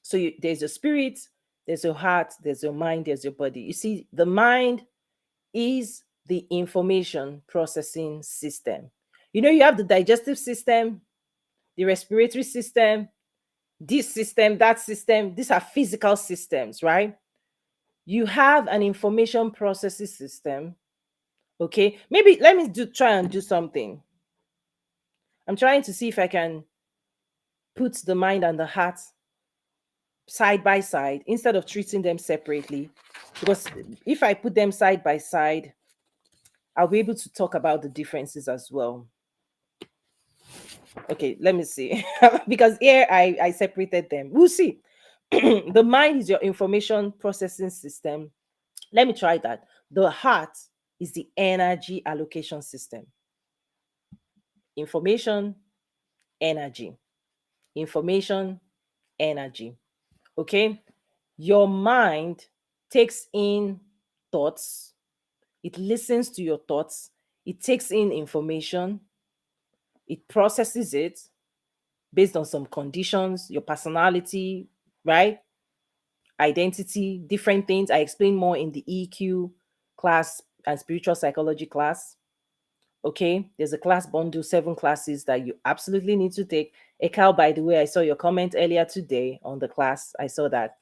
So there's your spirit, there's your heart, there's your mind, there's your body. You see, the mind is the information processing system. You have the digestive system, the respiratory system, this system, that system. These are physical systems, right? You have an information processing system. Okay, maybe let me try and do something. I'm trying to see if I can put the mind and the heart side by side instead of treating them separately. Because if I put them side by side, I'll be able to talk about the differences as well. Okay, let me see. Because here I separated them. We'll see. The mind is your information processing system. Let me try that. The heart is the energy allocation system. Information, energy. Information, energy. Okay. Your mind takes in thoughts, it listens to your thoughts, it takes in information, it processes it based on some conditions, your personality, right? Identity, different things. I explain more in the EQ class and spiritual psychology class. Okay, there's a class bundle, 7 classes that you absolutely need to take. Ekal, by the way, I saw your comment earlier today on the class. I saw that.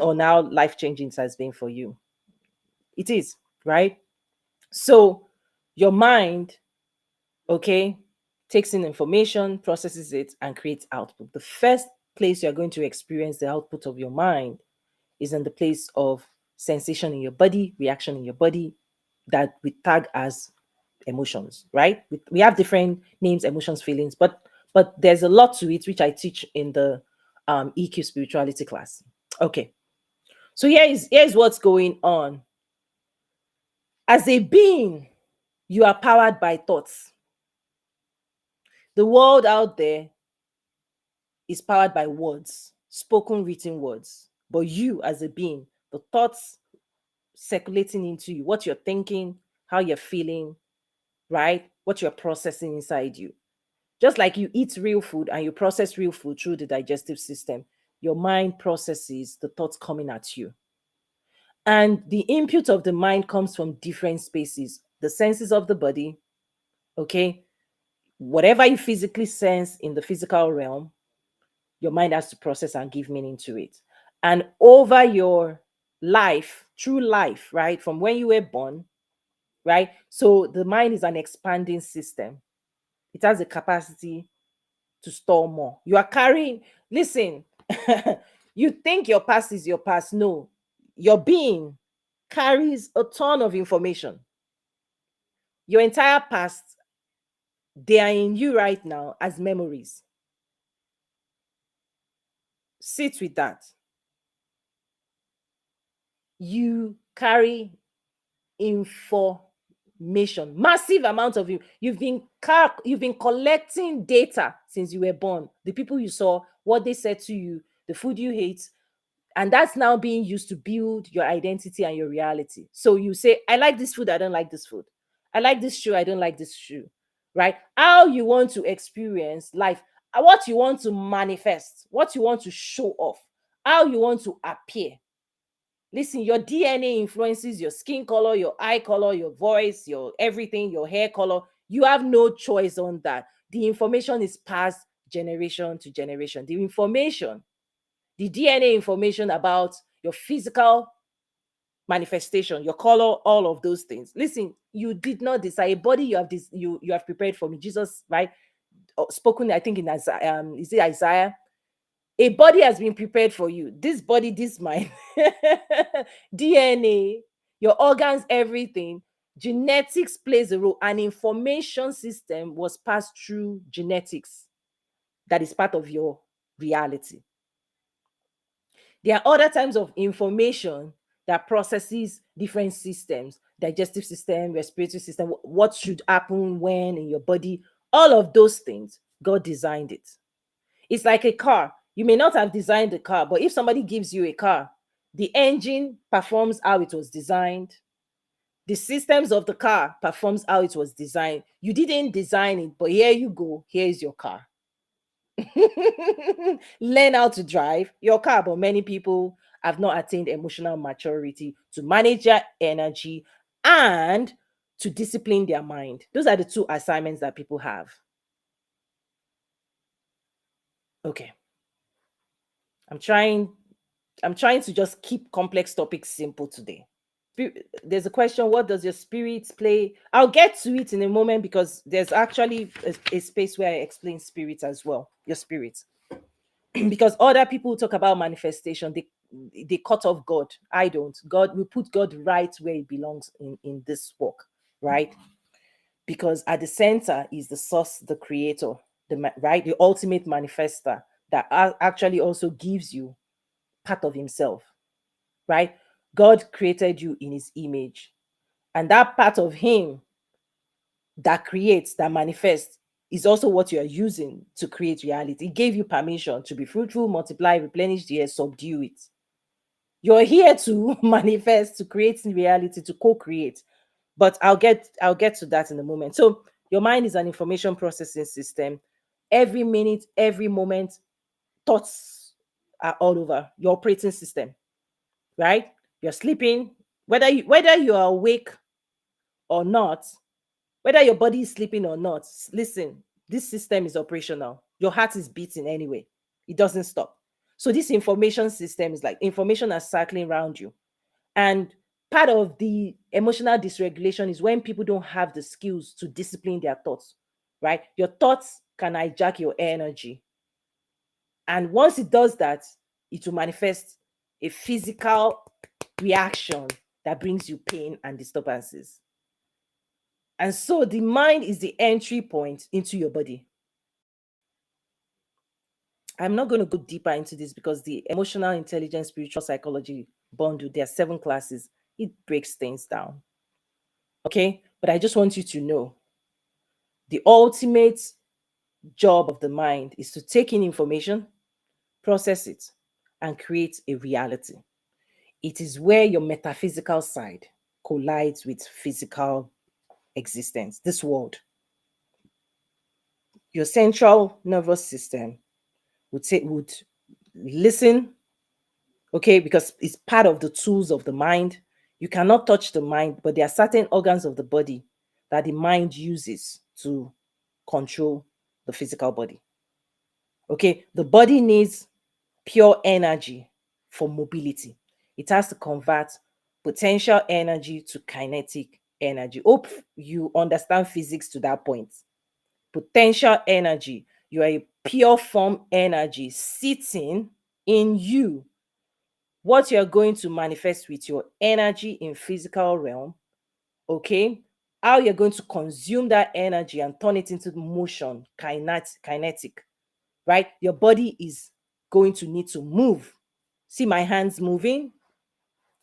Or now life changing it has been for you. It is, right? So your mind, okay, takes in information, processes it, and creates output. The first place you're going to experience the output of your mind is in the place of sensation in your body, reaction in your body, that we tag as emotions, right? We have different names, emotions, feelings, but there's a lot to it, which I teach in the EQ spirituality class. Okay, so here's what's going on. As a being, you are powered by thoughts. The world out there is powered by words, spoken, written words. But you, as a being, the thoughts circulating into you, what you're thinking, how you're feeling, right? What you're processing inside you. Just like you eat real food and you process real food through the digestive system, your mind processes the thoughts coming at you. And the input of the mind comes from different spaces, the senses of the body, okay? Whatever you physically sense in the physical realm, your mind has to process and give meaning to it. And over your life, through life, right? From when you were born, right? So the mind is an expanding system. It has the capacity to store more. You are carrying, listen, you think your past is your past. No, your being carries a ton of information. Your entire past, they are in you right now as memories. Sit with that. You carry information, massive amount of you. You've been collecting data since you were born. The people you saw, what they said to you, the food you ate, and that's now being used to build your identity and your reality. So you say, I like this food, I don't like this food. I like this shoe, I don't like this shoe. Right? How you want to experience life, what you want to manifest, what you want to show off, how you want to appear. Listen, your DNA influences your skin color, your eye color, your voice, your everything, your hair color. You have no choice on that. The information is passed generation to generation. The DNA information about your physical manifestation, your color, all of those things. Listen, you did not decide. A body you have this, you have prepared for me. Jesus, right? Spoken, I think in Isaiah, is it Isaiah? A body has been prepared for you. This body, this mind, DNA, your organs, everything. Genetics plays a role. An information system was passed through genetics that is part of your reality. There are other types of information that processes different systems, digestive system, respiratory system, what should happen when in your body, all of those things. God designed it. It's like a car. You may not have designed the car, but if somebody gives you a car, the engine performs how it was designed. The systems of the car performs how it was designed. You didn't design it, but here you go. Here is your car. Learn how to drive your car, but many people have not attained emotional maturity to manage their energy and to discipline their mind. Those are the two assignments that people have. Okay. I'm trying I'm trying to just keep complex topics simple today. There's a question, what does your spirit play? I'll get to it in a moment because there's actually a space where I explain spirit as well, your spirit. Because other people talk about manifestation, they cut off God. I don't. God, we put God right where he belongs in this work, right? Because at the center is the source, the creator, right, the ultimate manifester that actually also gives you part of himself, right? God created you in his image, and that part of him that creates, that manifests, is also what you are using to create reality. He gave you permission to be fruitful, multiply, replenish the earth, subdue it. You're here to manifest, to create reality, to co-create. But I'll get to that in a moment. So your mind is an information processing system. Every minute, every moment, thoughts are all over your operating system, right? You're sleeping, whether you are awake or not, whether your body is sleeping or not. Listen, this system is operational. Your heart is beating anyway. It doesn't stop. So this information system is like information are circling around you. And part of the emotional dysregulation is when people don't have the skills to discipline their thoughts, right? Your thoughts can hijack your energy. And once it does that, it will manifest a physical reaction that brings you pain and disturbances. And so the mind is the entry point into your body. I'm not going to go deeper into this because the emotional intelligence, spiritual psychology bundle, there are 7 classes. It breaks things down. Okay. But I just want you to know the ultimate job of the mind is to take in information, process it, and create a reality. It is where your metaphysical side collides with physical existence, this world. Your central nervous system would listen, okay, because it's part of the tools of the mind. You cannot touch the mind, but there are certain organs of the body that the mind uses to control the physical body. Okay, the body needs pure energy for mobility. It has to convert potential energy to kinetic energy. Hope you understand physics to that point. Potential energy, you are a pure form energy sitting in you. What you're going to manifest with your energy in physical realm, okay? How you're going to consume that energy and turn it into motion, kinetic, right? Your body is going to need to move. See my hands moving?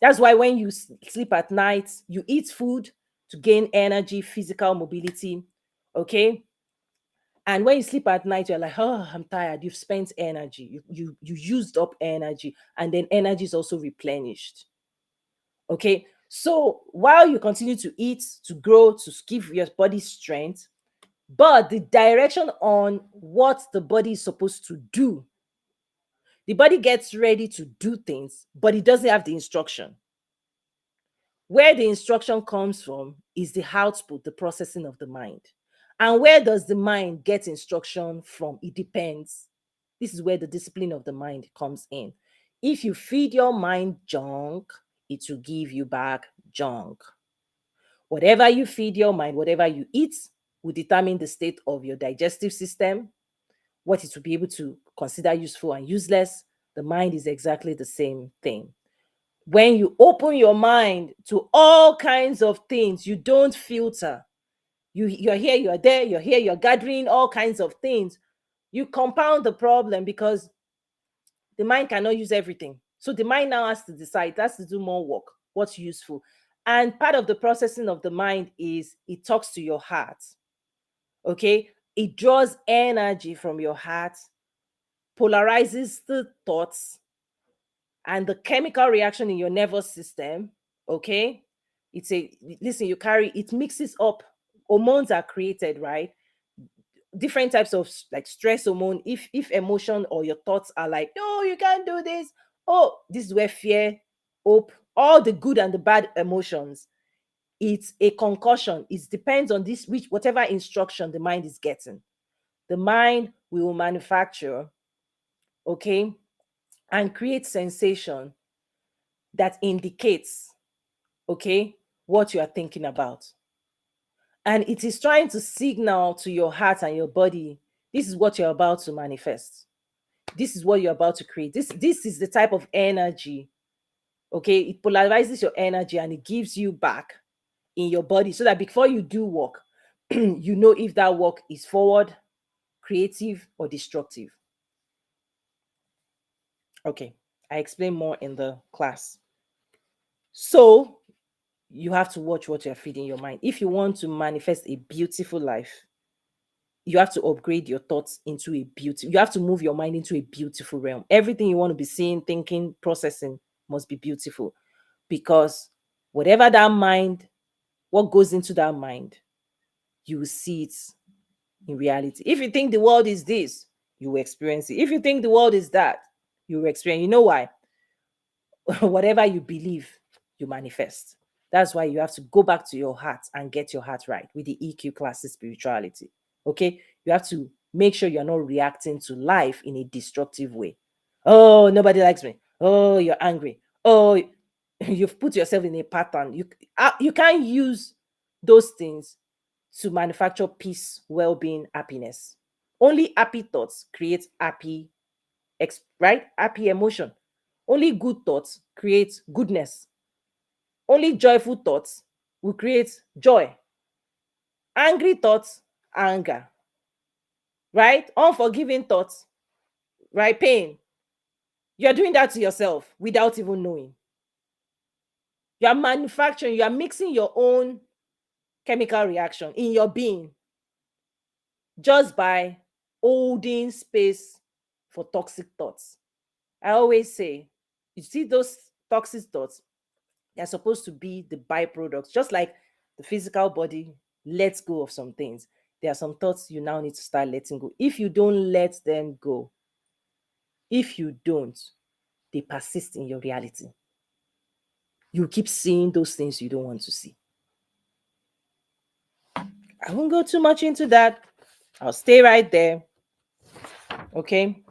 That's why when you sleep at night, you eat food to gain energy, physical mobility, okay? And when you sleep at night, you're like, oh, I'm tired. You've spent energy. You used up energy, and then energy is also replenished. Okay. So while you continue to eat, to grow, to give your body strength, but the direction on what the body is supposed to do, the body gets ready to do things, but it doesn't have the instruction. Where the instruction comes from is the output, the processing of the mind. And where does the mind get instruction from? It depends. This is where the discipline of the mind comes in. If you feed your mind junk, it will give you back junk. Whatever you feed your mind, whatever you eat, will determine the state of your digestive system, what it will be able to consider useful and useless. The mind is exactly the same thing. When you open your mind to all kinds of things, you don't filter. You're here, you're there, you're here, you're gathering all kinds of things. You compound the problem because the mind cannot use everything. So the mind now has to decide, it has to do more work, what's useful. And part of the processing of the mind is it talks to your heart. Okay. It draws energy from your heart, polarizes the thoughts, and the chemical reaction in your nervous system, okay, it's a listen, you carry it, mixes up, hormones are created, right? different types of like stress hormone. If emotion or your thoughts are like, no, you can't do this. Oh, this is where fear, hope, all the good and the bad emotions, it's a concussion. It depends on this, which whatever instruction the mind is getting. The mind will manufacture, okay, and create sensation that indicates, okay, what you are thinking about. And it is trying to signal to your heart and your body, this is what you're about to manifest. This is what you're about to create. This is the type of energy, okay? It polarizes your energy and it gives you back in your body so that before you do work, you know if that work is forward, creative, or destructive. Okay, I explain more in the class. So you have to watch what you're feeding your mind. If you want to manifest a beautiful life, you have to upgrade your thoughts into a beauty. You have to move your mind into a beautiful realm. Everything you want to be seeing, thinking, processing must be beautiful, because whatever that mind, what goes into that mind, you will see it in reality. If you think the world is this, you will experience it. If you think the world is that, you will experience. You know why? Whatever you believe, you manifest. That's why you have to go back to your heart and get your heart right with the EQ classes spirituality. Okay? You have to make sure you're not reacting to life in a destructive way. Oh, nobody likes me. Oh, you're angry. Oh, you've put yourself in a pattern. You can't use those things to manufacture peace, well-being, happiness. Only happy thoughts create happy, right? Happy emotion. Only good thoughts create goodness. Only joyful thoughts will create joy. Angry thoughts, anger, right? Unforgiving thoughts, right? Pain. You're doing that to yourself without even knowing. You are manufacturing, you are mixing your own chemical reaction in your being just by holding space for toxic thoughts. I always say, you see those toxic thoughts, they're supposed to be the byproducts, just like the physical body lets go of some things. There are some thoughts you now need to start letting go. If you don't let them go, if you don't, they persist in your reality. You keep seeing those things you don't want to see. I won't go too much into that. I'll stay right there. Okay.